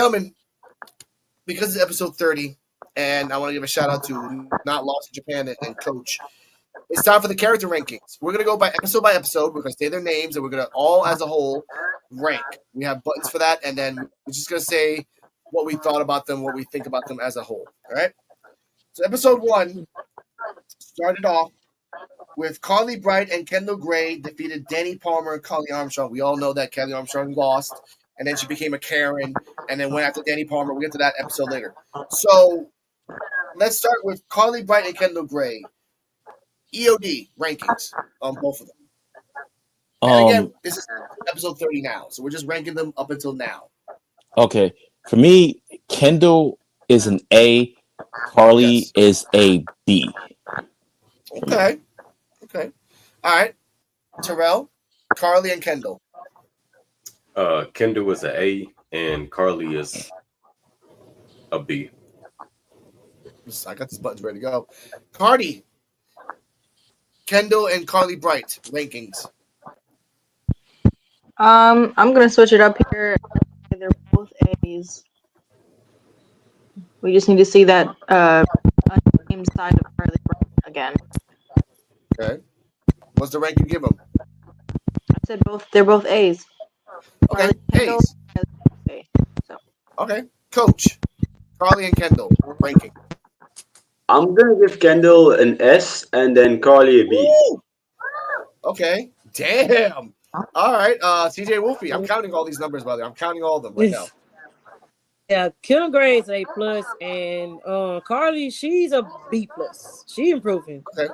Gentlemen, because it's episode 30, and I want to give a shout out to Not Lost in Japan and Coach. It's time for the character rankings. We're going to go by episode. We're going to say their names, and we're going to all, as a whole, rank. We have buttons for that, and then we're just going to say what we thought about them, what we think about them as a whole. All right? So episode 1 started off with Carly Bright and Kendall Gray defeated Danny Palmer and Kelly Armstrong. We all know that Kelly Armstrong lost, and then she became a Karen, and then went after Danny Palmer. We'll get to that episode later. So let's start with Carly Bright and Kendall Gray. EOD rankings on both of them. And again, this is episode 30 now, so we're just ranking them up until now. Okay. For me, Kendall is an A, Carly is a B. Okay. All right. Terrell, Carly, and Kendall. Kendall is an A, and Carly is a B. I got this buttons ready to go. Cardi, Kendall, and Carly Bright rankings. I'm gonna switch it up here. They're both A's. We just need to see that same side of Carly Bright again. Okay. What's the rank you give them? I said both. They're both A's. Okay. A's. A, so. Okay. Coach, Carly and Kendall ranking. I'm gonna give Kendall an S and then Carly a B. Ooh. Okay. Damn. All right. CJ Wolfie. I'm counting all these numbers, by the way. I'm counting all of them right now. Yeah, Kendall Gray is A+, and Carly, she's a B+. She improving. Okay.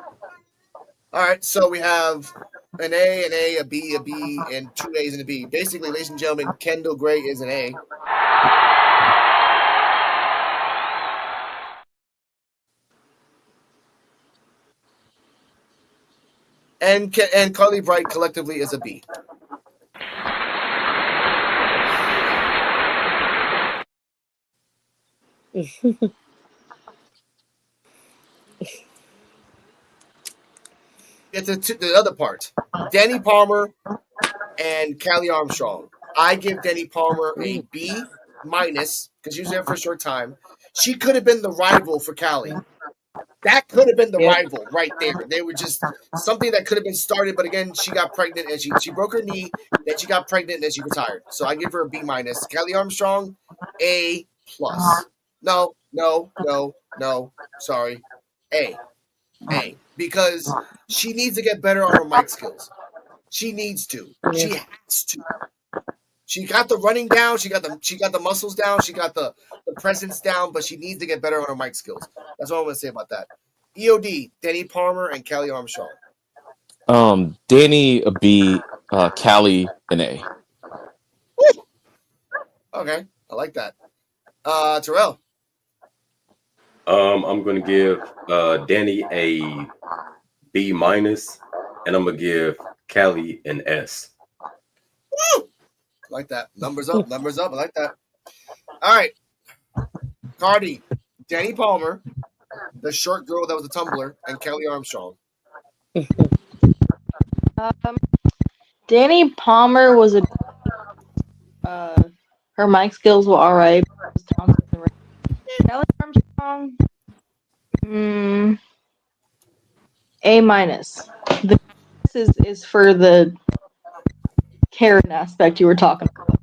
All right. So we have an A, a B, and 2 A's and a B. Basically, ladies and gentlemen, Kendall Gray is an A. And Carly Bright collectively is a B. It's the other part. Danny Palmer and Kelly Armstrong. I give Danny Palmer a B- because she was there for a short time. She could have been the rival for Kelly. That could have been the rival right there. They were just something that could have been started, but again, she got pregnant and she broke her knee. Then she got pregnant and then she retired. So I give her a B-. Kelly Armstrong, A+. No. Sorry, A. Because she needs to get better on her mic skills. She needs to. She has to. She got the running down. She got the muscles down. She got the presence down. But she needs to get better on her mic skills. That's all I'm gonna say about that. EOD, Danny Palmer and Kelly Armstrong. Danny a B, Callie an A. Woo! Okay, I like that. Terrell. I'm gonna give Danny a B-, and I'm gonna give Callie an S. Woo! I like that. Numbers up. I like that. All right. Cardi, Danny Palmer, the short girl that was a tumbler, and Kelly Armstrong. Danny Palmer was her mic skills were alright. Kelly Armstrong, A-. The is for the Karen aspect you were talking about.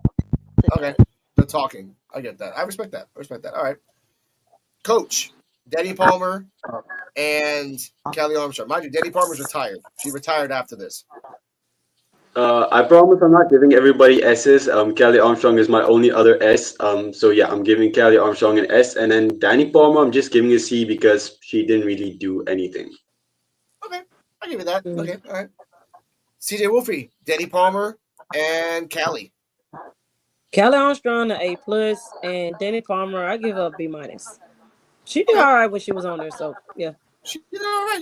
Okay, the talking. I get that. I respect that. All right. Coach, Danny Palmer and Kelly Armstrong. Mind you, Danny Palmer's retired. She retired after this. I promise I'm not giving everybody S's. Kelly Armstrong is my only other S. So yeah, I'm giving Kelly Armstrong an S, and then Danny Palmer, I'm just giving a C because she didn't really do anything. Okay, I'll give you that. Okay, all right. CJ Wolfie, Danny Palmer, and Kelly. Kelly Armstrong an A+, and Danny Palmer, I give her a B-. She did all right when she was on there, so yeah. She did all right,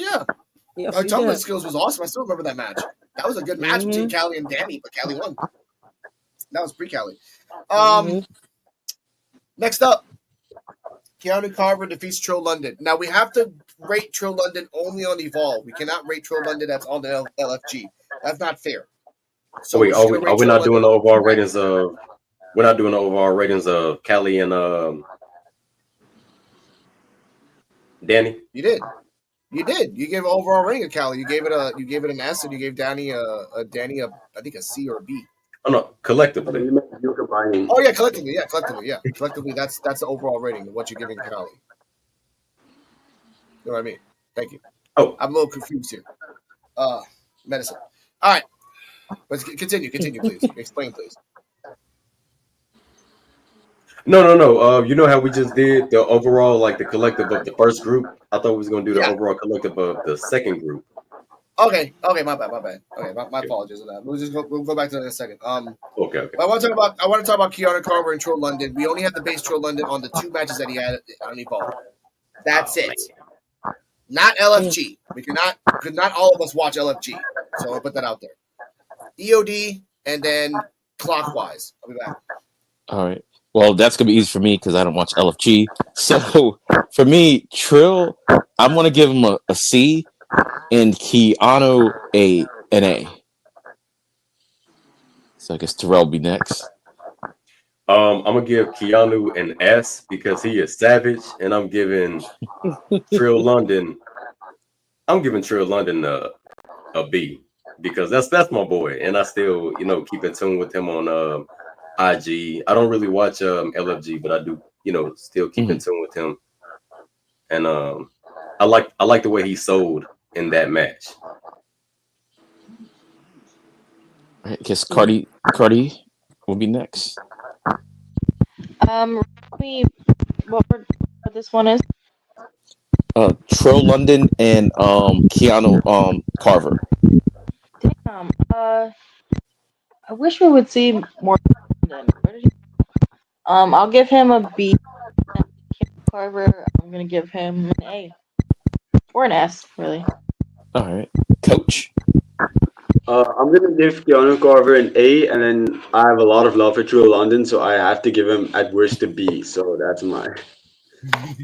yeah. Her tumbling skills was awesome. I still remember that match. That was a good match between Kelly and Danny, but Kelly won. That was pre-Kelly. Next up, Keanu Carver defeats Trill London. Now, we have to rate Trill London only on Evolve. We cannot rate Trill London that's on the LFG. That's not fair. So wait, are we not doing the overall ratings of We're not doing the overall ratings of Callie and Danny. You did. You did. You gave an overall rating of Callie. You gave it an S, and you gave Danny I think a C or a B. Oh no, collectively. You combining. Oh yeah, collectively. Collectively, that's the overall rating of what you're giving Callie. You know what I mean? Thank you. Oh, I'm a little confused here. Medicine. All right. Let's continue, please. Explain, please. No. You know how we just did the overall, like the collective of the first group? I thought we was gonna do the Yeah. overall collective of the second group. Okay, my bad. Okay, my apologies on that. We'll go back to that in a second. Okay. I want to talk about Keanu Carver and Trill London. We only have to base Trill London on the 2 matches that he had on Evolve. That's it. Not LFG. We could not all of us watch LFG. So I'll put that out there. EOD and then clockwise. I'll be back. All right. Well, that's gonna be easy for me because I don't watch LFG. So for me, Trill, I'm gonna give him a C, and Keanu an A. So I guess Terrell will be next. I'm gonna give Keanu an S because he is savage, and I'm giving Trill London. I'm giving Trill London a B because that's my boy, and I still keep in tune with him on IG. I don't really watch LFG, but I do still keep in tune with him, and I like the way he sold in that match. I guess Cardi will be next. What this one is? Trill London and Keanu Carver. Damn. I wish we would see more. Where did he? I'll give him a B. Carver, I'm gonna give him an A or an S, really. All right, Coach. I'm gonna give Keanu Carver an A, and then I have a lot of love for True London, so I have to give him at worst a B. So that's my. I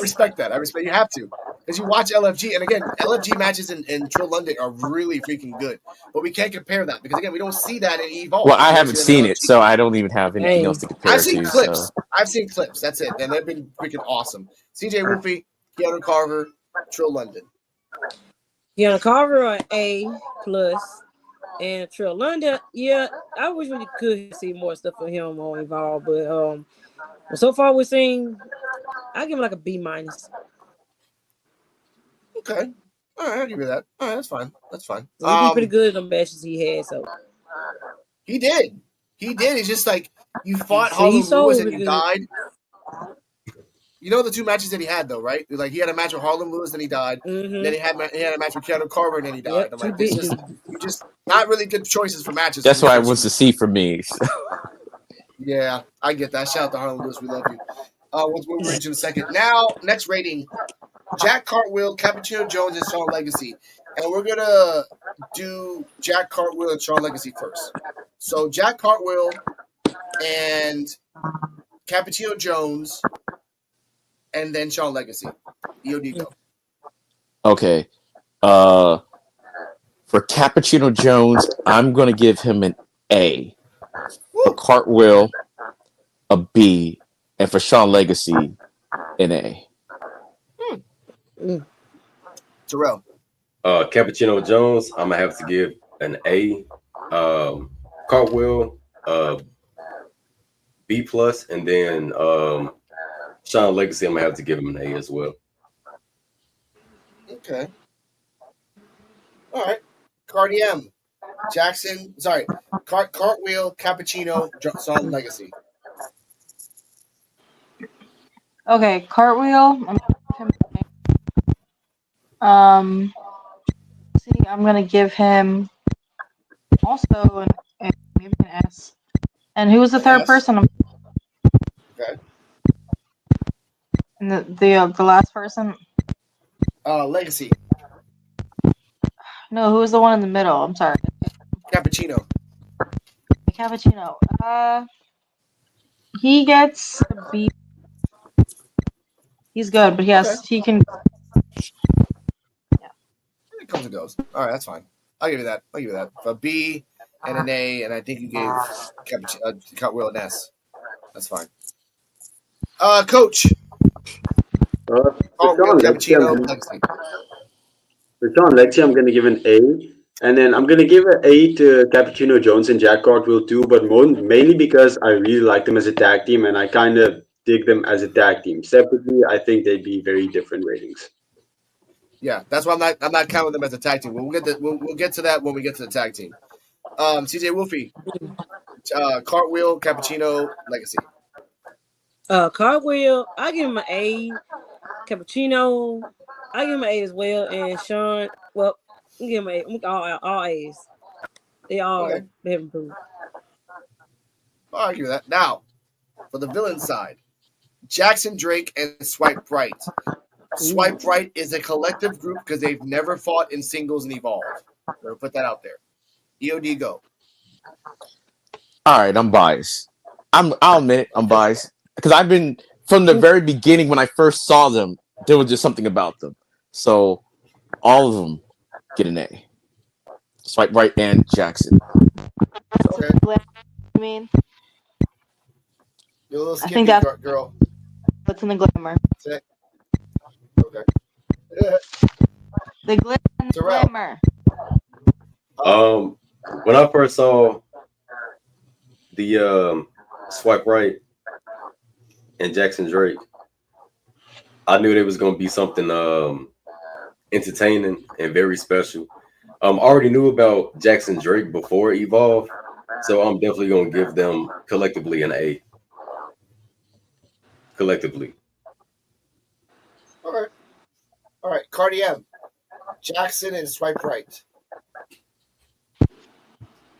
respect that. You have to. Because you watch LFG, and again, LFG matches in Trill London are really freaking good. But we can't compare that because again, we don't see that in Evolve. Well, I haven't seen it, so I don't even have anything else to compare I've seen to. clips. So. I've seen clips. That's it, and they've been freaking awesome. CJ Wolfie, Keanu Carver, Trill London. Keanu Carver an A plus, and Trill London. Yeah, I wish we could see more stuff for him on Evolve, but so far we're seeing. I give him like a B minus. Okay. All right, I'll give you that. All right, that's fine. He did pretty good in the matches he had, so. He did. It's just like you fought Harlem Lewis and you died. You know the 2 matches that he had though, right? Like he had a match with Harlem Lewis, then he died. Mm-hmm. Then he had a match with Keanu Carver, and then he died. Yep, I'm like, you just not really good choices for matches. That's why it was a C for me. Yeah, I get that. Shout out to Harlem Lewis, we love you. We'll reach in a second. Now, next rating: Jack Cartwheel, Cappuccino Jones, and Sean Legacy. And we're gonna do Jack Cartwheel and Sean Legacy first. So Jack Cartwheel and Cappuccino Jones, and then Sean Legacy. EOD go. Okay. For Cappuccino Jones, I'm gonna give him an A. For Cartwheel, a B, and for Sean Legacy, an A. Terrell. Cappuccino Jones, I'm gonna have to give an A. Cartwheel, B plus, and then Sean Legacy, I'm gonna have to give him an A as well. Okay. All right. Cartwheel, Jackson. Sorry. Cartwheel, Cappuccino, Sean Legacy. Okay, Cartwheel. I'm gonna give him also maybe an S. And who was the third person? Okay. And the last person? Legacy. No, who was the one in the middle? I'm sorry. Cappuccino. He gets a B. He's good, but he can. Yeah. It comes and goes. All right, that's fine. I'll give you that. A B, and an A, and I think you gave Cartwheel an S. That's fine. Coach, For Cartwheel, Sean Lexi, Cappuccino, Legacy. I'm gonna give an A. And then I'm gonna give an A to Cappuccino Jones and Jack Cartwheel too, but mainly because I really like them as a tag team and I kind of dig them as a tag team. Separately, I think they'd be very different ratings. Yeah, that's why I'm not counting them as a tag team. We'll get to that when we get to the tag team. CJ Wolfie, Cartwheel, Cappuccino, Legacy. Cartwheel, I give him an A. Cappuccino, I give him an A as well. And Sean, well, I give him an A. All A's. They all Okay. have improved. I'll argue that. Now, for the villain side, Jackson Drake and Swipe Right. Swipe Right is a collective group because they've never fought in singles and Evolve. We'll put that out there. EOD, go. All right, I'm biased. I'll admit I'm biased because I've been from the very beginning when I first saw them. There was just something about them. So all of them get an A. Swipe Right and Jackson. Okay. I mean, You're a little I skippy, think that's girl. what's in the glamour. Okay. The glitter and the Terrell. glamour. When I first saw the Swipe Right and Jackson Drake, I knew there was gonna be something entertaining and very special. I already knew about Jackson Drake before Evolve, so I'm definitely gonna give them collectively an A. Collectively. Okay. All right. Cardi M, Jackson and Swipe Right.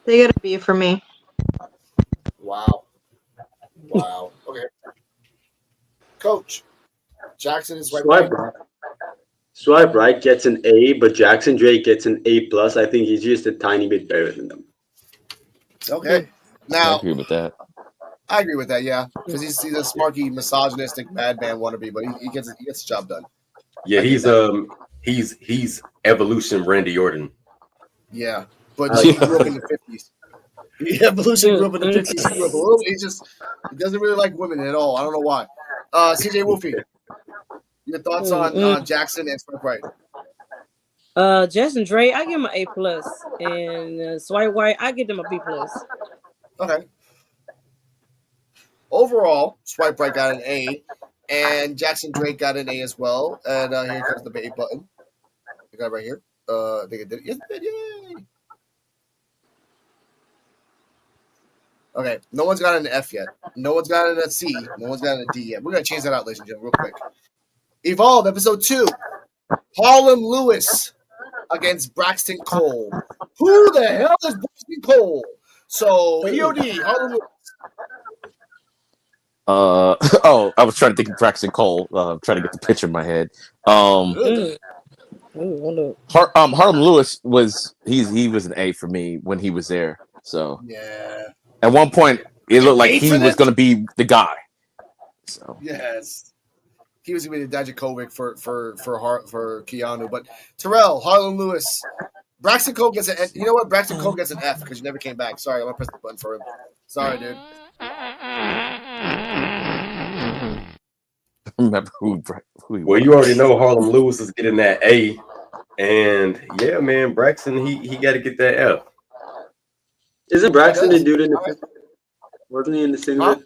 They get a B for me. Wow. Okay. Coach, Jackson and Swipe Right. Swipe Right gets an A, but Jackson Drake gets an A plus. I think he's just a tiny bit better than them. Okay. I Now, agree with that. I agree with that, yeah. Because he's a smarky, misogynistic madman wannabe, but he gets the job done. Yeah, I get he's evolution Randy Orton. Yeah. But like he grew up in the 50s. Evolution grew up in the 50s. He grew up a little he doesn't really like women at all. I don't know why. CJ Wolfie, your thoughts on Jackson and Swipe Right? Jackson Drake, I give him an A plus, and Swipe White, I give them a B plus. Okay. Overall, Swipe Right got an A, and Jackson Drake got an A as well. And here comes the A button. I got it right here. I think it did. Yes, it did. Yay! Okay, no one's got an F yet. No one's got an C. No one's got a D yet. We're gonna change that out, ladies and gentlemen, real quick. Evolve episode 2. Harlem Lewis against Braxton Cole. Who the hell is Braxton Cole? So EOD, Harlem Lewis. I was trying to think of Braxton Cole. Trying to get the picture in my head. Harlem Lewis was he was an A for me when he was there. So yeah, at one point it looked like he was going to be the guy. So yes, he was going to be the Dijakovic for Keanu. But Terrell, Harlem Lewis, Braxton Cole gets an. You know what? Braxton Cole gets an F because you never came back. Sorry, I'm gonna press the button for him. Sorry, dude. Remember who he Well, was. you already know Harlem Lewis is getting that A, and yeah, man, Braxton he got to get that F. Isn't Braxton the dude in the wasn't he in the singlet? Huh?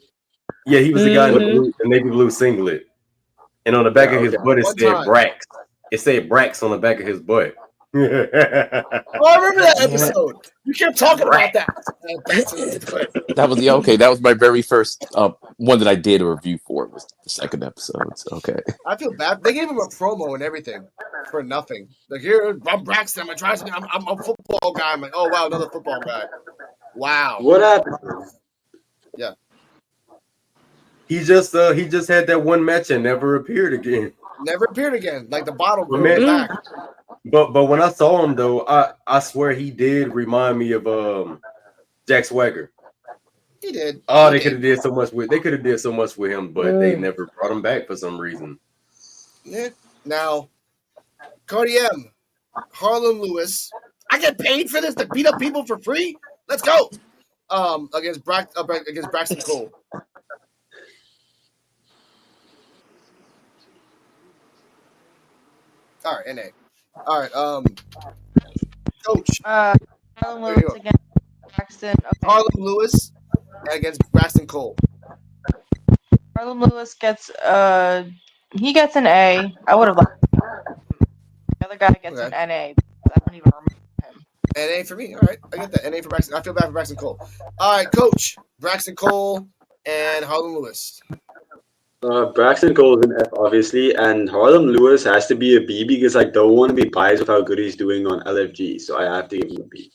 Yeah, he was the guy in the navy blue singlet, and on the back of his butt it said Brax. It said Brax on the back of his butt. Oh, I remember that episode. You kept talking about that. That was that was my very first one that I did a review for. Was the second episode. So, okay. I feel bad. They gave him a promo and everything for nothing. Like, here, I'm Braxton. I'm a football guy. I'm like, oh wow, another football guy. Wow. What happened? Yeah. He just had that one match and never appeared again. Never appeared again. Like the bottle girl Man, back. But when I saw him though, I swear he did remind me of Jack Swagger. He did. Oh, they could have did so much with him, but they never brought him back for some reason. Yeah. Now, Cardi M, Harlem Lewis. I get paid for this to beat up people for free? Let's go. Against Braxton Cole. All right, NA. All right, Coach. Harlan Here you Lewis go. against Braxton. Okay. Harlan Lewis against Braxton Cole. Harlan Lewis gets he gets an A. I would have liked the other guy gets Okay. an NA. I don't even remember him. NA for me. All right, I get that. NA for Braxton. I feel bad for Braxton Cole. All right, Coach. Braxton Cole and Harlan Lewis. Braxton Cole is an F, obviously, and Harlem Lewis has to be a B because I don't want to be biased with how good he's doing on LFG, so I have to give him a B.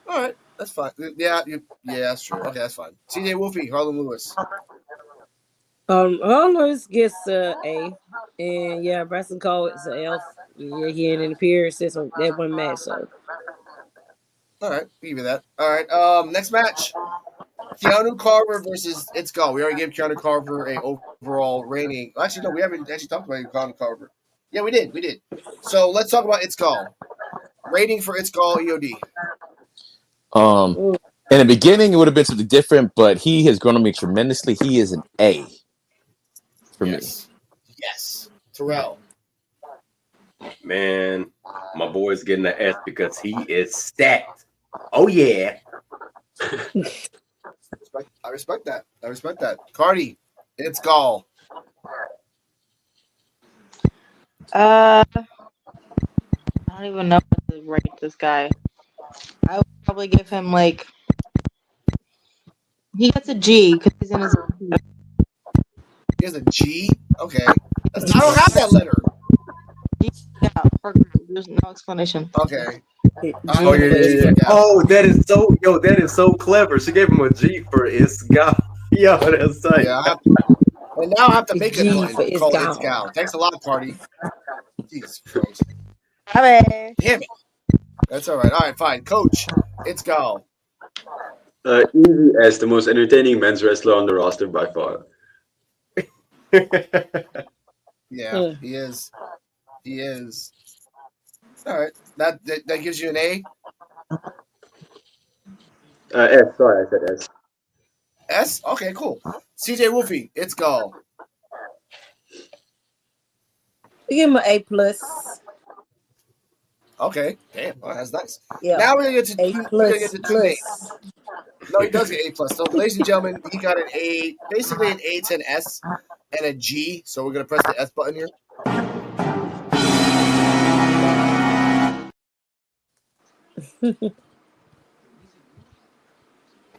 All right, that's fine. Yeah, that's true. Okay, that's fine. CJ Wolfie, Harlan Lewis. Harlan Lewis gets A, and yeah, Braxton Cole is an F. Yeah, he ain't in appearances on that one match, so. All right, give you that. All right, next match. Keanu Carver versus It's Gall. We already gave Keanu Carver a overall rating. Actually, no, we haven't actually talked about Keanu Carver. Yeah, we did. So let's talk about It's Gall. Rating for It's Gall EOD. Ooh. In the beginning, it would have been something different, but he has grown on me tremendously. He is an A for me. Yes. Terrell. Man, my boy's getting an S because he is stacked. Oh yeah. I respect that. Cardi, It's Gall. I don't even know what to rate this guy. I would probably give him like he gets a G because he's in his. He has a G. Okay. I don't have that letter. Yeah, there's no explanation. Okay. Oh yeah, yeah, yeah. Oh, that is so clever. She gave him a G for it's gal. Yo, that's tight. Yeah, and now I have to make a G for button It's called Gall. It's Gal. Thanks a lot, Cardi. Jesus Christ. Hey. Damn it. That's all right. All right, fine. Coach, It's Gal. Easy S, the most entertaining men's wrestler on the roster by far. Yeah, he is. He is. All right. That gives you an A. S, sorry, I said S. S? Okay, cool. CJ Wolfie, It's Gal. We give him an A plus. Okay. Damn. Oh, that's nice. Yeah. Now we're gonna get to A two names. No, he does get A plus. So, ladies and gentlemen, he got an A, basically an A to an S and a G. So we're gonna press the S button here.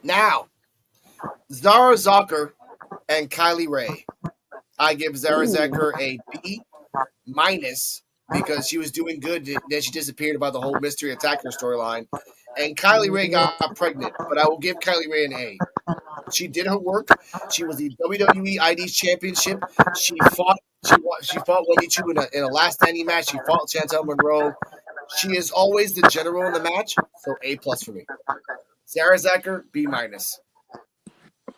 Now, Zara Zucker and Kylie Ray. I give Zara Zucker a B minus because she was doing good. Then she disappeared about the whole mystery attacker storyline. And Kylie Ray got pregnant, but I will give Kylie Ray an A. She did her work. She was the WWE IDs championship. She fought Wendy Chu in a last standing match. She fought Chantel Monroe. She is always the general in the match, so A plus for me. Sarah Zucker, B minus.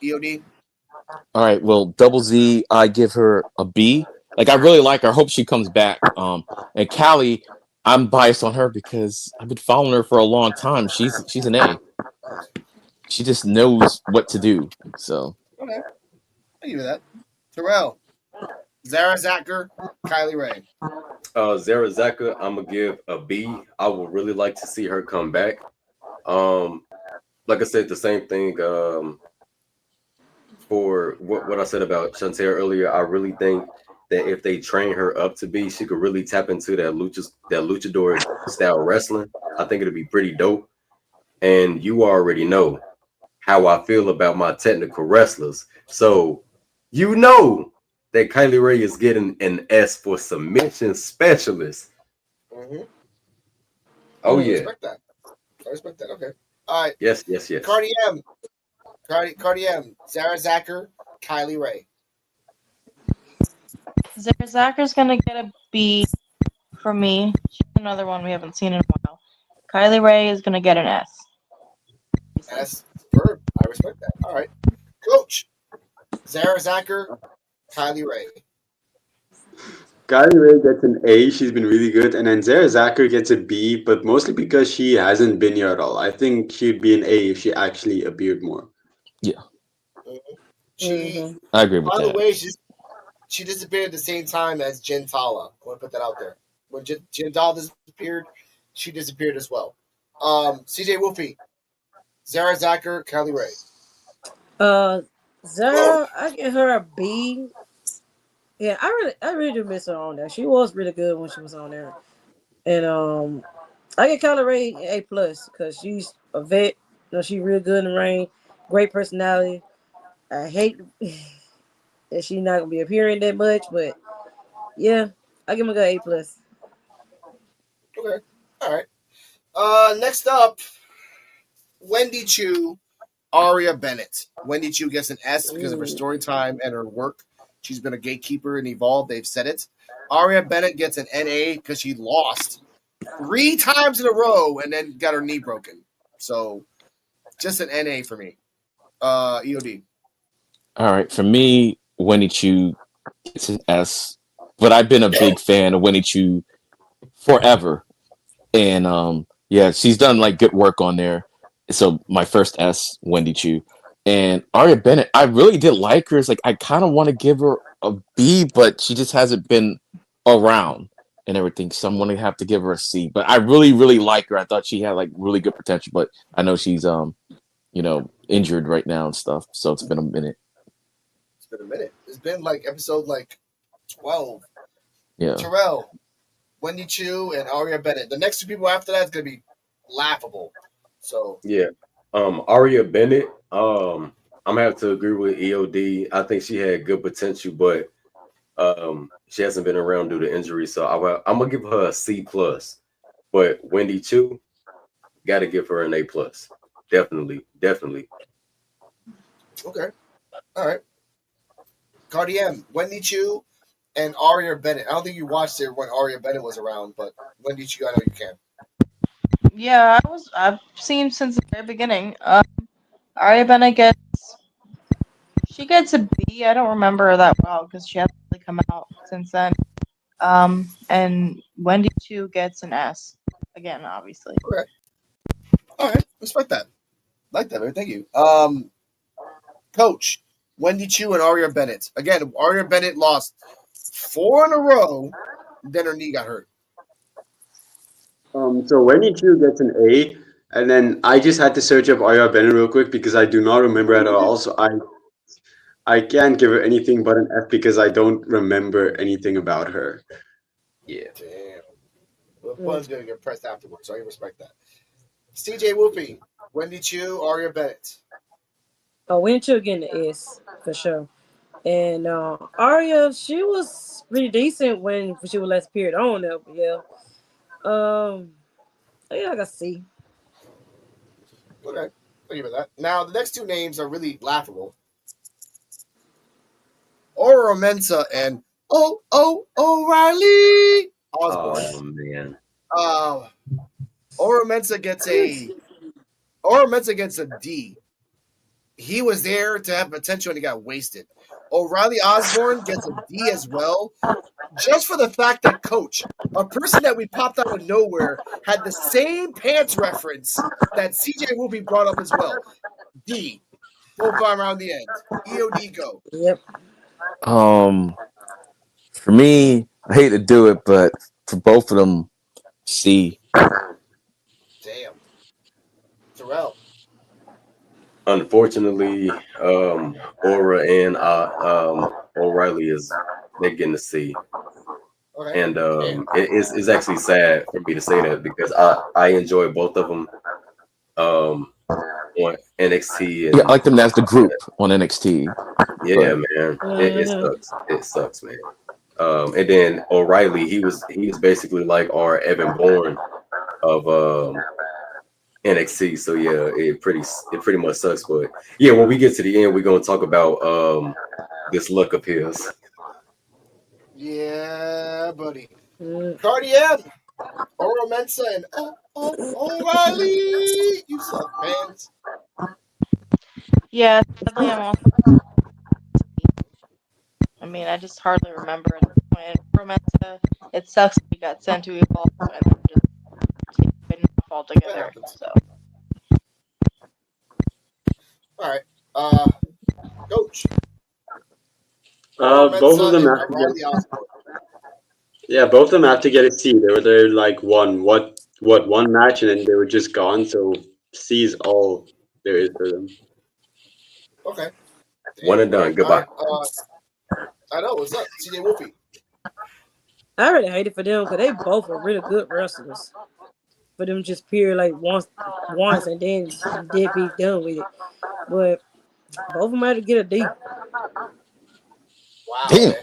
EOD. All right, well, Double Z, I give her a B. Like, I really like her. I hope she comes back. And Callie, I'm biased on her because I've been following her for a long time. She's an A. She just knows what to do. So Okay, I give you that. Terrell, Zara Zucker, Kylie Ray. Zara Zaka, I'm gonna give a B. I would really like to see her come back. Like I said, the same thing. For what I said about Chantel earlier, I really think that if they train her up to be, she could really tap into that luchador style wrestling. I think it'd be pretty dope. And you already know how I feel about my technical wrestlers, so you know that Kylie Ray is getting an S for submission specialist. Mm-hmm. Oh I yeah, respect that. Okay. All right. yes. Cardi M, Zara Zucker, Kylie Ray. Zara Zacker's gonna get a B from me. She's another one we haven't seen in a while. Kylie Ray is gonna get an S. S. Verb. I respect that. All right. Coach, Zara Zucker, Kylie Ray. Kylie Ray gets an A. She's been really good, and then Zara Zachar gets a B, but mostly because she hasn't been here at all. I think she'd be an A if she actually appeared more. Yeah, Mhm. She, Mm-hmm. I agree with by the that. way, she disappeared at the same time as Jin Tala. I want to put that out there. When Jin Tala disappeared, she disappeared as well. CJ Wolfie, Zara Zacher, Kylie Ray. Uh, Zara, I give her a B. Yeah, I really do miss her on there. She was really good when she was on there, and I get Kylie Ray A plus because she's a vet. You know, she's real good in the ring, great personality. I hate that she's not gonna be appearing that much, but yeah, I give her a good A plus. Okay, all right. Next up, Wendy Chu, Aria Bennett. Wendy Chu gets an S because of her Ooh. story time and her work. She's been a gatekeeper and evolved. They've said it. Aria Bennett gets an NA because she lost 3 times in a row and then got her knee broken. So just an NA for me. EOD. All right, for me, Winnie Chu gets an S, but I've been a big fan of Winnie Chu forever, and yeah, she's done like good work on there. So my first S, Wendy Chu, and Aria Bennett. I really did like her. It's like I kind of want to give her a B, but she just hasn't been around and everything. So I'm gonna have to give her a C. But I really, really like her. I thought she had like really good potential, but I know she's injured right now and stuff. So it's been a minute. It's been a minute. It's been like episode like 12. Yeah. Terrell, Wendy Chu, and Aria Bennett. The next 2 people after that is going to be laughable. So, Yeah. Aria Bennett. I'm gonna have to agree with EOD. I think she had good potential, but she hasn't been around due to injury. So I'm gonna give her a C plus. But Wendy Chu, got to give her an A plus. Definitely, definitely. okay. All right. Cardi M, Wendy Chu, and Aria Bennett. I don't think you watched it when Aria Bennett was around, but Wendy Chu, I know you can. Yeah, I've seen since the very beginning. Arya Bennett gets a B. I don't remember her that well because she hasn't really come out since then. And Wendy too gets an S again, obviously. Okay. All right. Respect that. Like that, man. Thank you. Coach, Wendy Chu and Aria Bennett. Again, Aria Bennett lost 4 in a row, then her knee got hurt. So Wendy Chu gets an A, and then I just had to search up Aya Bennett real quick because I do not remember at all. So I can't give her anything but an F because I don't remember anything about her. Yeah. Damn. The Mm. bun's going to get pressed afterwards, so I respect that. CJ Whoopi, Wendy Chu, Aria Bennett. Oh, Winter getting the S for sure. And Arya, she was pretty decent when she was last period on there, but yeah. Yeah, I got C. Okay. I'll give it that. Now, the next 2 names are really laughable. Oro Mensa and O'Reilly Osborne. Oh man. Uh, Oro Mensa gets a Oro Mensa gets a D. He was there to have potential and he got wasted. O'Reilly Osborne gets a D as well, just for the fact that Coach, a person that we popped out of nowhere, had the same pants reference that CJ will be brought up as well. D. Both by around the end. EOD go. Yep. Um, for me, I hate to do it, but for both of them, C. Damn. Terrell. Unfortunately, Aura and O'Reilly is they're getting to see, Okay. and Damn. it's actually sad for me to say that because I enjoy both of them on NXT Yeah, I and like them as the group on NXT, yeah, but man, it Mm-hmm. sucks. It sucks, man. And then O'Reilly, he was basically like our Evan Bourne of NXT. So yeah, it pretty much sucks. But yeah, when we get to the end, we're gonna talk about this look of his. Yeah, buddy. Mm. Cardi M. Oro Mensa and O'Reilly. You suck, fans. Yeah, sadly, I mean, I just hardly remember at this point. performance. It sucks that he got sent to Evolve and then just taken off That altogether. happens. So All right. Coach. Both of Tormenta them and have to get. Riley Osborne. Yeah, both of them have to get a C. They were there like one match and then they were just gone. So C is all there is for them. Okay. One Damn. and done. All right. Goodbye. I know. What's up, CJ Wolfie? I really hate it for them because they both are really good wrestlers. For them just appear like once and then be done with it. But both of them had to get a D. Wow. Damn. Okay.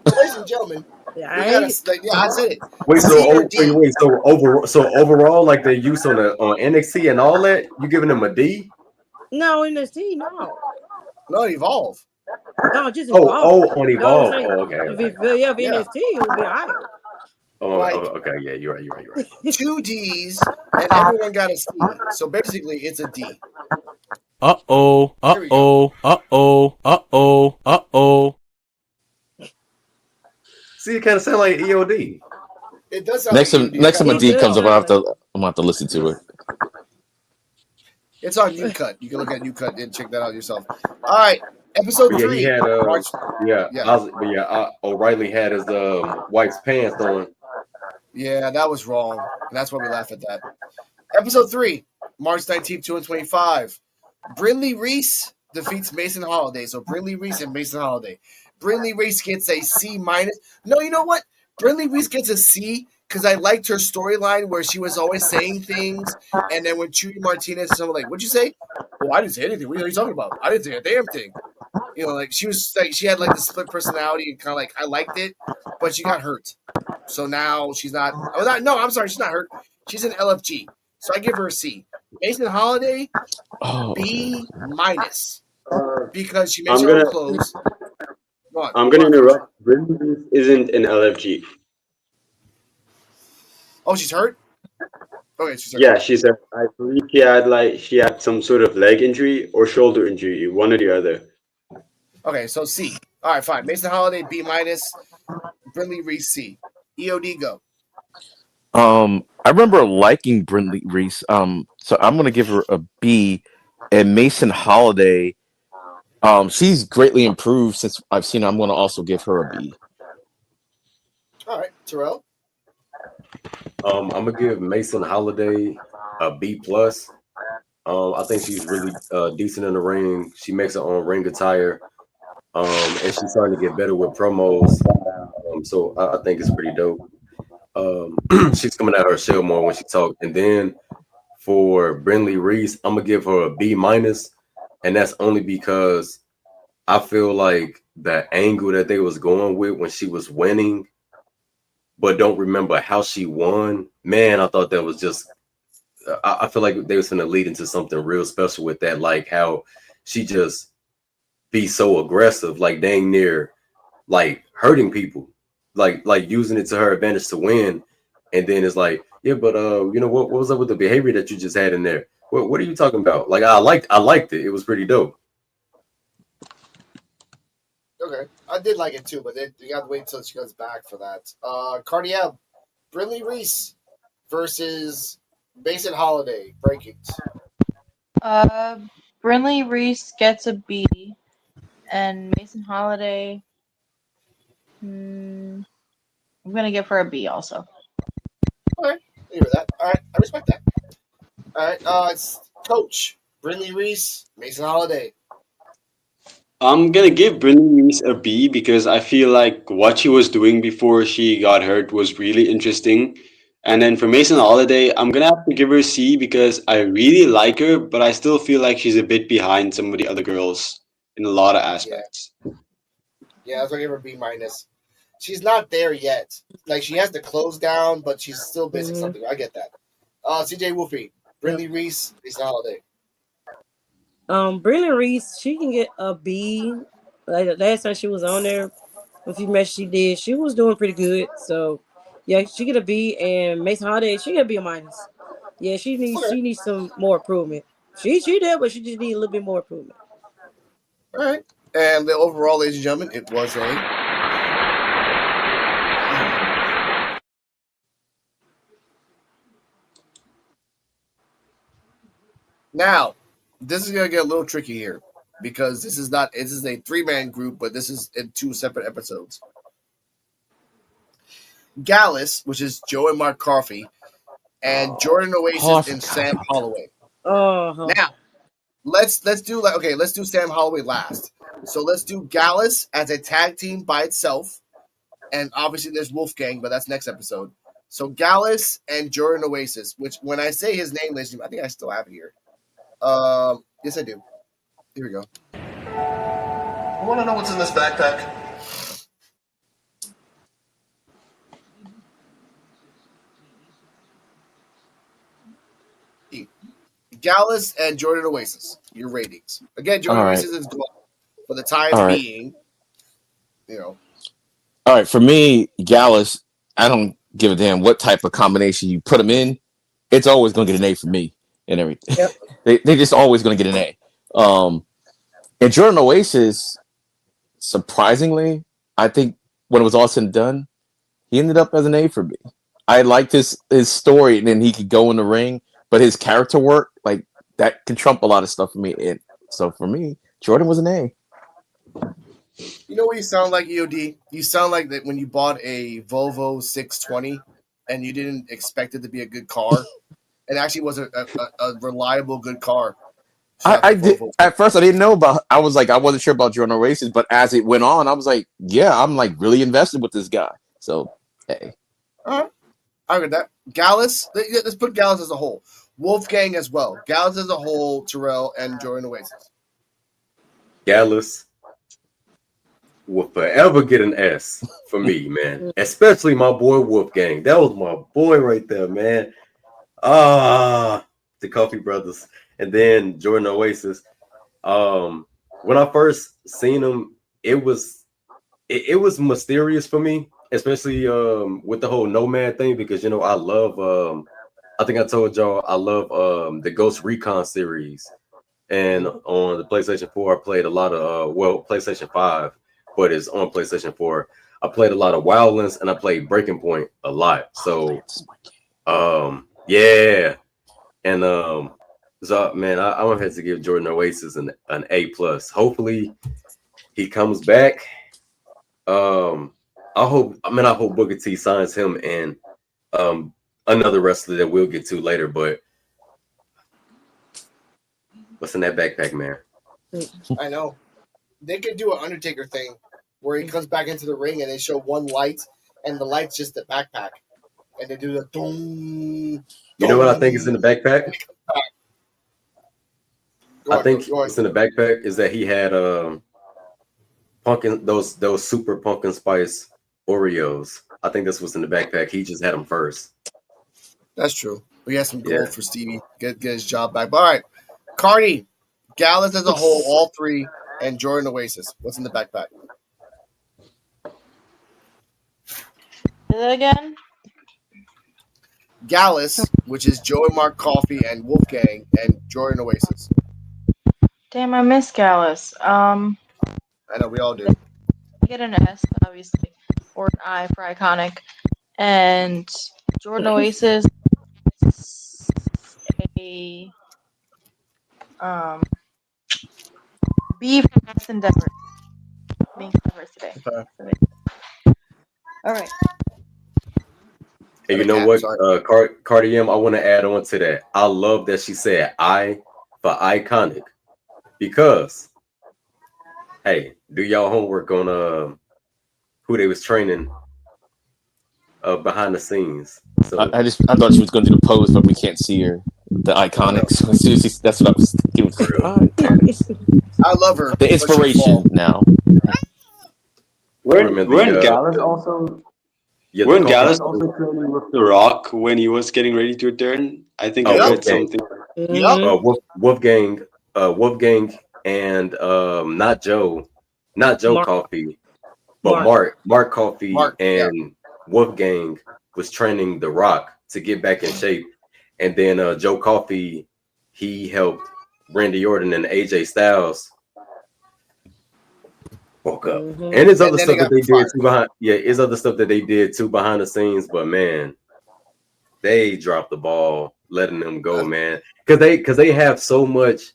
Well, ladies and gentlemen, Yeah, I we got hate it. to. Yeah, I said it. Wait, C or D. so overall, like the use on NXT and all that, you giving them a D? No, in this team, no. No, Evolve. No, just Oh, Evolve. on No, I'm Evolve. saying Oh, okay, if okay. NXT, it would be higher. Like Okay. Yeah, you're right. You're right. You're right. 2 Ds, and everyone got a C. So basically, it's a D. Uh-oh. Here we go. Uh-oh. Uh-oh. Uh-oh. Uh-oh. See, it kind of sound like EOD. It does sound like EOD. I Next got time a It D does comes up, sound like I'm gonna have to listen to it. It's on New Cut. You can look at New Cut and check that out yourself. All right, episode But yeah, he 3. had March. yeah, Yeah, O'Reilly had his wife's pants on. yeah, that was wrong, and that's why we laugh at that. Episode 3, March 19th, 2025. Brinley Reese defeats Mason Holiday. So Brinley Reese and Mason Holiday. Brinley Reese gets a C minus. No, you know what? Brinley Reese gets a C because I liked her storyline where she was always saying things, and then when Chuy Martinez is someone like, "What'd you say?" "Oh, I didn't say anything. What are you talking about? I didn't say a damn thing." You know, like she was like she had like the split personality and kind of like I liked it, but she got hurt. So now she's not. Oh, no, I'm sorry, she's not hurt. She's an LFG. So I give her a C. Mason Holiday, Oh, B minus Uh, because she makes I'm her own gonna clothes. I'm Go gonna on, coach. interrupt. Brittany isn't an LFG. Oh, she's hurt. Okay, she's hurt. Yeah, I believe she had some sort of leg injury or shoulder injury, one or the other. Okay, so C. All right, fine. Mason Holiday, B minus. Brinley Reese, C. EOD, go. I remember liking Brinley Reese. So I'm gonna give her a B. And Mason Holiday, she's greatly improved since I've seen her. I'm gonna also give her a B. All right, Terrell. I'm gonna give Mason Holiday a B plus. I think she's really decent in the ring. She makes her own ring attire, and she's starting to get better with promos. So I think it's pretty dope. She's coming out of her shell more when she talks. And then for Brinley Reese, I'm gonna give her a B minus, and that's only because I feel like the angle that they was going with when she was winning, but don't remember how she won. Man, I thought that was just. I feel like they was gonna lead into something real special with that, like how she just be so aggressive, like dang near, like hurting people, like using it to her advantage to win, and then it's like, yeah, but you know what was up with the behavior that you just had in there? What are you talking about? Like I liked it. It was pretty dope. Okay, I did like it too, but you got to wait until she comes back for that. Cardiel, Brinley Reese versus Mason Holiday. Breakings. uh, Brinley Reese gets a B, and Mason Holiday. I'm gonna give her a B also. Okay, I hear that. All right, I respect that. All right, it's Coach Brinley Reese, Mason Holiday. I'm gonna give Brittany Reese a B because I feel like what she was doing before she got hurt was really interesting. And then for Mason Holiday, I'm gonna have to give her a C because I really like her, but I still feel like she's a bit behind some of the other girls in a lot of Yeah, aspects. yeah, that's why I give her B minus. She's not there yet. Like she has the clothes down, but she's still missing Mhm. something. I get that. CJ Wolfie, Yep. Brinley Reese, Mason Holiday. Brilliant Reese, she can get a B. Like the last time she was on there, a few matches she did, she was doing pretty good. So yeah, she get a B, and Mason Holiday, she get a B minus. Yeah, Okay, she needs some more improvement. She did, but she just need a little bit more improvement. all right. And the overall, ladies and gentlemen, it was a Now, this is gonna get a little tricky here because this is not. This is a 3-man group, but this is in 2 separate episodes. Gallus, which is Joe and Mark Coffey, and Jordan Oh, I Oasis and forgot Sam about that. Holloway. Uh-huh. Now, let's do like okay, let's do Sam Holloway last. So let's do Gallus as a tag team by itself, and obviously there's Wolfgang, but that's next episode. So Gallus and Jordan Oasis, which when I say his name, ladies and gentlemen, I think I still have it here. Yes, I do. Here we go. I want to know what's in this backpack. Gallus and Jordan Oasis. Your ratings. Again, Jordan All right. Oasis is gone for the time All right. being. You know, All right. For me, Gallus, I don't give a damn what type of combination you put him in. It's always going to get an A for me and everything. Yep. They just always going to get an A. And Jordan Oasis, surprisingly, I think when it was all said and done, he ended up as an A for me. I liked his story, and then he could go in the ring, but his character work, like that, can trump a lot of stuff for me. And so for me, Jordan was an A. you know what you sound like, EOD? You sound like that when you bought a Volvo 620 and you didn't expect it to be a good car. It actually was a reliable, good car. Shout out I to did Volvo. at first. I didn't know about. I was like, I wasn't sure about Jordan Oasis, but as it went on, I was like, yeah, I'm like really invested with this guy. So, hey, All right. I read that. Gallus, let's put Gallus as a whole. Wolfgang as well. Gallus as a whole, Terrell, and Jordan Oasis. Gallus will forever get an S for me, man. Especially my boy Wolfgang. That was my boy right there, man. The Coffee Brothers. And then Jordan Oasis. When I first seen him, it was mysterious for me, especially with the whole Nomad thing, because I love I think I told y'all I love the Ghost Recon series. And on the PlayStation 4, I played a lot of PlayStation 5, but it's on PlayStation 4. I played a lot of Wildlands and I played Breaking Point a lot. So yeah. And so man, I'm gonna have to give Jordan Oasis an A plus. Hopefully he comes back. I hope Booker T signs him and another wrestler that we'll get to later, but what's in that backpack, man? I know. They could do an Undertaker thing where he comes back into the ring and they show one light and the light's just the backpack. And they do the dong. You know what I think is in the backpack? I think what's in the backpack is that he had pumpkin those super pumpkin spice Oreos. I think that's what's in the backpack. He just had them first. That's true. We had some gold for Stevie. Get his job back. But all right. Cardi, Gallus as a whole, all three, and Jordan Oasis. What's in the backpack? Say that again? Gallus, which is Joe and Mark Coffey and Wolfgang, and Jordan Oasis. Damn, I miss Gallus. I know we all do. I get an S, obviously, or an I for iconic, and Jordan Oasis a B for best endeavor. Being clever today. Okay. All right. And you know what, Cardi M, I want to add on to that. I love that she said I for iconic because, hey, do y'all homework on who they was training behind the scenes. So I thought she was going to do the pose, but we can't see her. The iconic. So that's what I was thinking. I love her. The inspiration now. Weren't Gallus also? Yeah, weren't Gallus also training with The Rock when he was getting ready to return? I think I read something. Wolfgang, and not Joe Coffey, but Mark Coffey and Wolfgang was training The Rock to get back in shape, and then Joe Coffey, he helped Randy Orton and AJ Styles woke up. And there's other stuff that they did too behind. Yeah, other stuff that they did too behind the scenes. But man, they dropped the ball letting them go, man, because they have so much.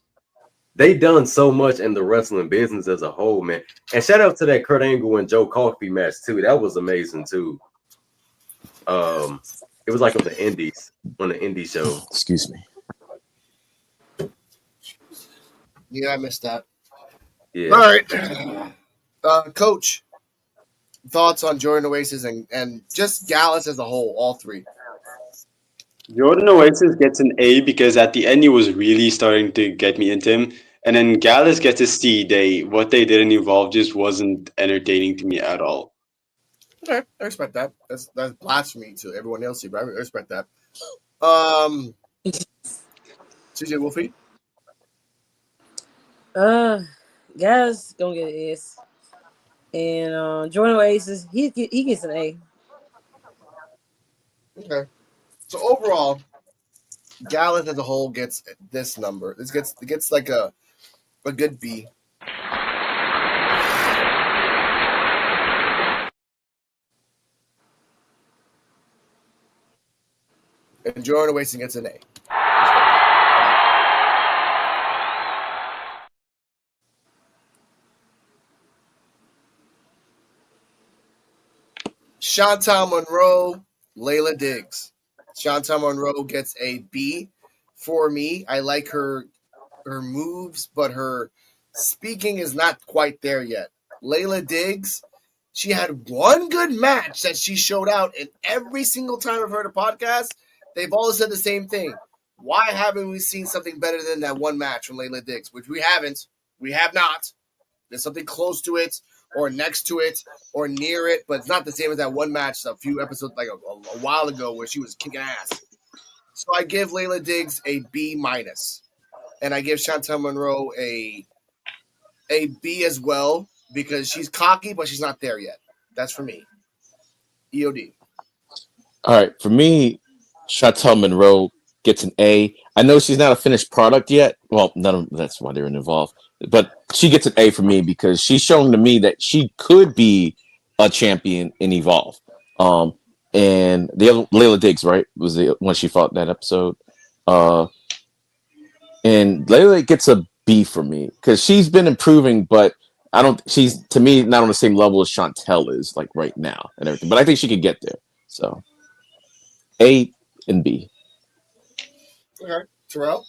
They done so much in the wrestling business as a whole, man. And shout out to that Kurt Angle and Joe Coffey match too. That was amazing too. It was like on the Indies show. Excuse me. Yeah, I missed that. Yeah. All right. Coach, thoughts on Jordan Oasis and just Gallus as a whole, all three. Jordan Oasis gets an A because at the end he was really starting to get me into him. And then Gallus gets a C. What they did in Evolve just wasn't entertaining to me at all. Okay, I respect that. That's blasphemy to everyone else here, but I respect that. CJ Wolfie? Guys gonna get an S. And Jordan Oasis, he gets an A. Okay. So overall, Gallus as a whole gets this number. It gets like a good B. And Jordan Oasis gets an A. Chantal Monroe, Layla Diggs. Chantal Monroe gets a B for me. I like her moves, but her speaking is not quite there yet. Layla Diggs, she had one good match that she showed out, and every single time I've heard a podcast, they've all said the same thing. Why haven't we seen something better than that one match from Layla Diggs? Which we haven't. We have not. There's something close to it, or next to it, or near it, but it's not the same as that one match a few episodes, like a while ago, where she was kicking ass. So I give Layla Diggs a B minus, and I give Chantal Monroe a B as well because she's cocky, but she's not there yet. That's for me. EOD. All right, for me, Chantal Monroe gets an A. I know she's not a finished product yet. Well, none of that's why they're involved. But she gets an A for me because she's shown to me that she could be a champion in Evolve. And the other Layla Diggs, right, was the when she fought that episode. And Layla gets a B for me because she's been improving, but I don't. She's to me not on the same level as Chantel is like right now and everything. But I think she could get there. So A and B. Okay. Terrell?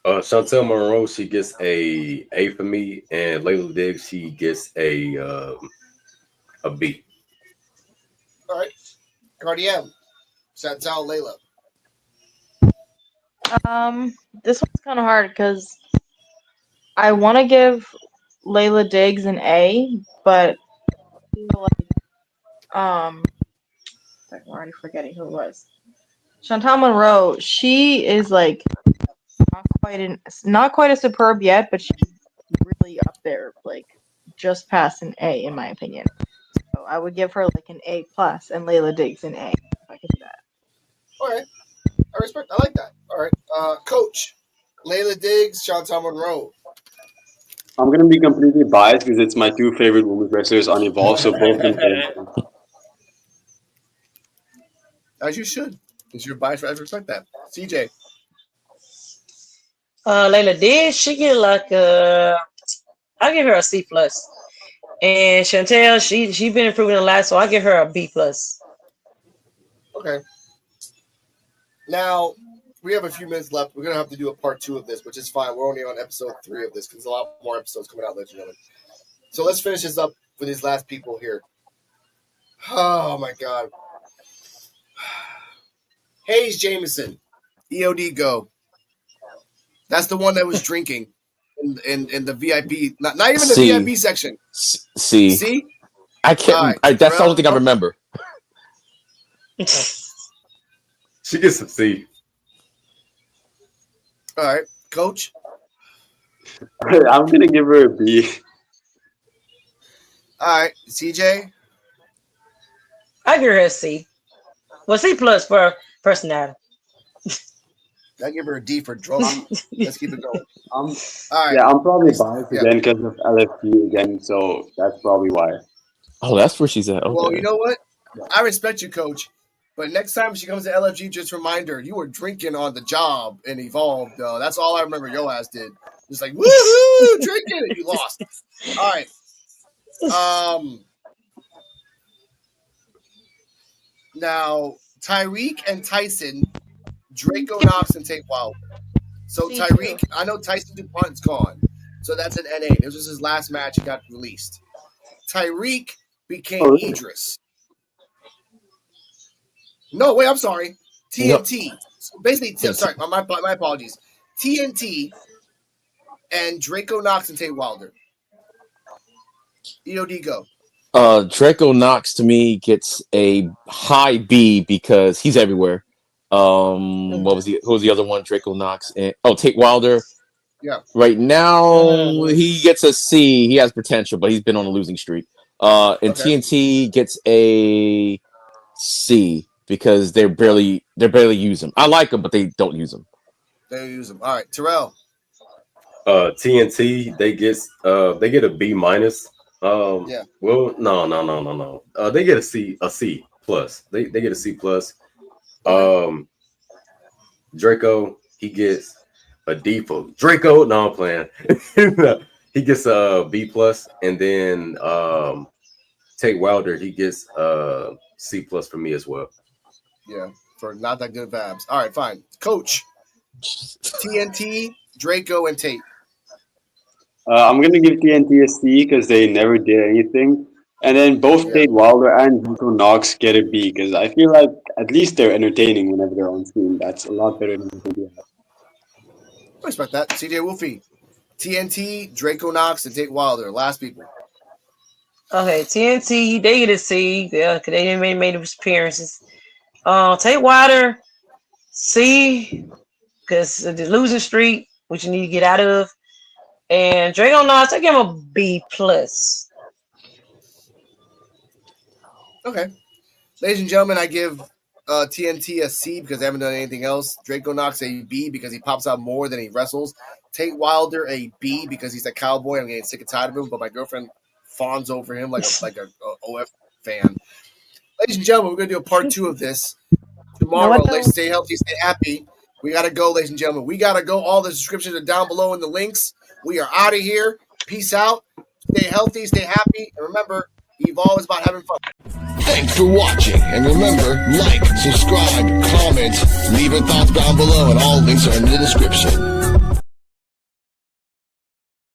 Chantel Monroe, she gets a for me, and Layla Diggs, she gets a B. All right. Cardiam. Chantal, Layla. This one's kind of hard because I want to give Layla Diggs an A, but I feel like I'm already forgetting who it was. Chantal Monroe. She is like not quite a superb yet, but she's really up there, like just past an A in my opinion. So I would give her like an A plus, and Layla Diggs an A if I could do that. All right. I respect. I like that. All right. Coach. Layla Diggs, Chantal Monroe. I'm gonna be completely biased because it's my two favorite women's wrestlers on Evolve, so both of them get As you should. It's your bias. I respect that. CJ. Layla Diggs, she get like I give her a C plus. And Chantel, she been improving a lot, so I give her a B plus. Okay. Now, we have a few minutes left. We're going to have to do a part 2 of this, which is fine. We're only on episode 3 of this because there's a lot more episodes coming out, ladies and gentlemen. So let's finish this up for these last people here. Oh, my God. Hayes Jameson. EOD go. That's the one that was drinking in the VIP. Not even the C. VIP section. C. See? I can't. That's the only thing I remember. She gets a C. All right. Coach? I'm gonna give her a B. All right. CJ? I give her a C. Well, C plus for personality. I give her a D for drunk. Let's keep it going. All right. Yeah, I'm probably biased again because of LFT again, so that's probably why. Oh, that's where she's at. Okay. Well, you know what? I respect you, Coach. But next time she comes to LFG, just remind her you were drinking on the job and Evolved. That's all I remember your ass did. Just like, woohoo, drinking it. You lost. All right. Now, Tyreek and Tyson, Draco Knox and Tate Wilder. So C2. Tyreek, I know Tyson DuPont's gone. So that's an NA. This was his last match. He got released. Tyreek became Idris. No, wait, I'm sorry. TNT. No. So basically, sorry, my apologies. TNT and Draco Knox and Tate Wilder. EOD go. Draco Knox to me gets a high B because he's everywhere. Who was the other one? Draco Knox and Tate Wilder. Yeah. Right now he gets a C. He has potential, but he's been on a losing streak. And TNT gets a C because they barely use him. I like him, but they don't use him. They don't use him. All right, Terrell. TNT they get a B minus. Yeah. Well, no. They get a C plus. They get a C plus. Draco, he gets a D for Draco. No, I'm playing. He gets a B plus, and then Tate Wilder, he gets C plus for me as well. Yeah, for not that good vibes. All right, fine. Coach, TNT, Draco, and Tate. I'm going to give TNT a C because they never did anything. And then both Tate Wilder and Rico Knox get a B because I feel like at least they're entertaining whenever they're on screen. That's a lot better than anything else. I respect that. CJ Wolfie, TNT, Draco Knox, and Tate Wilder. Last people. Okay, TNT, they get a C. Yeah, because they didn't make appearances. Tate Wilder, C, because of the losing streak, which you need to get out of. And Draco Knox, I give him a B plus. Okay. Ladies and gentlemen, I give TNT a C because they haven't done anything else. Draco Knox a B because he pops out more than he wrestles. Tate Wilder a B because he's a cowboy. I'm getting sick and tired of him, but my girlfriend fawns over him like a OF fan. Ladies and gentlemen, we're going to do a part 2 of this tomorrow. Let's stay healthy, stay happy. We got to go, ladies and gentlemen. We got to go. All the descriptions are down below in the links. We are out of here. Peace out. Stay healthy, stay happy. And remember, Evolve is about having fun. Thanks for watching, and remember, like, subscribe, comment, leave your thoughts down below, and all links are in the description.